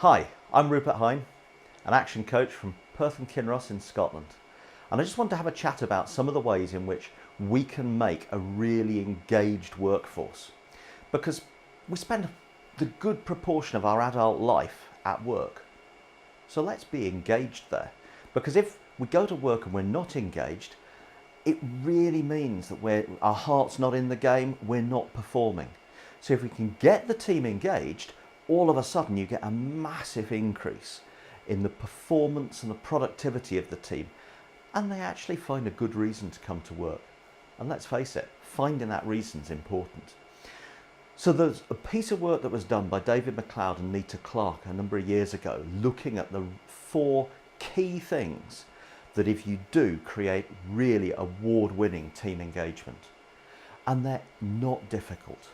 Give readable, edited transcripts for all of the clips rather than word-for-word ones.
Hi, I'm Rupert Hine, an action coach from Perth and Kinross in Scotland. And I just want to have a chat about some of the ways in which we can make a really engaged workforce. Because we spend the good proportion of our adult life at work. So let's be engaged there. Because if we go to work and we're not engaged, it really means that our heart's not in the game, we're not performing. So if we can get the team engaged, all of a sudden you get a massive increase in the performance and the productivity of the team, and they actually find a good reason to come to work. And let's face it, finding that reason is important. So there's a piece of work that was done by David McLeod and Nita Clark a number of years ago, looking at the 4 key things that if you do create really award-winning team engagement. And they're not difficult.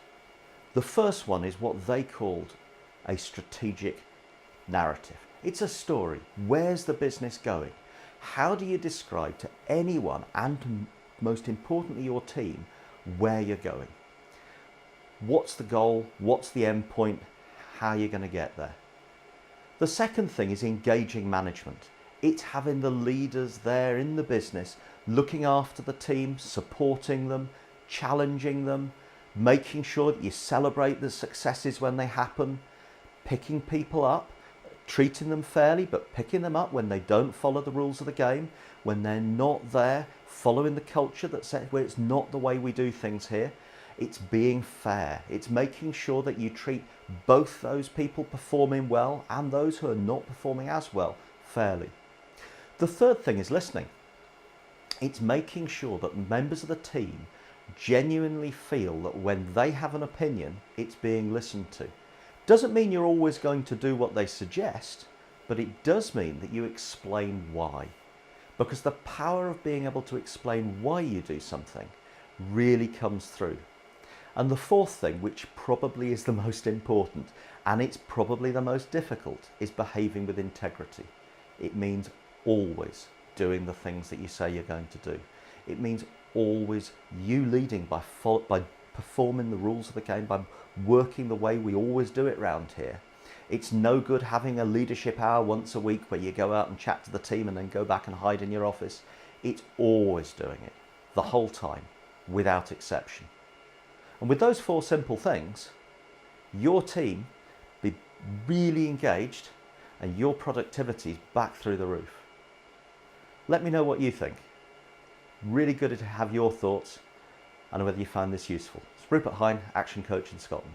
The first one is what they called a strategic narrative. It's a story. Where's the business going? How do you describe to anyone, and most importantly your team, where you're going? What's the goal? What's the end point? How are you going to get there? The second thing is engaging management. It's having the leaders there in the business, looking after the team, supporting them, challenging them, making sure that you celebrate the successes when they happen, picking people up, treating them fairly, but picking them up when they don't follow the rules of the game, when they're not there, following the culture that says, well, it's not the way we do things here. It's being fair. It's making sure that you treat both those people performing well and those who are not performing as well fairly. The third thing is listening. It's making sure that members of the team genuinely feel that when they have an opinion, it's being listened to. Doesn't mean you're always going to do what they suggest, but it does mean that you explain why. Because the power of being able to explain why you do something really comes through. And the fourth thing, which probably is the most important, and it's probably the most difficult, is behaving with integrity. It means always doing the things that you say you're going to do. It means always you leading by performing the rules of the game, by working the way we always do it round here. It's no good having a leadership hour once a week where you go out and chat to the team and then go back and hide in your office. It's always doing it, the whole time, without exception. And with those 4 simple things, your team be really engaged and your productivity is back through the roof. Let me know what you think. Really good to have your thoughts and whether you found this useful. It's Rupert Hine, Action Coach in Scotland.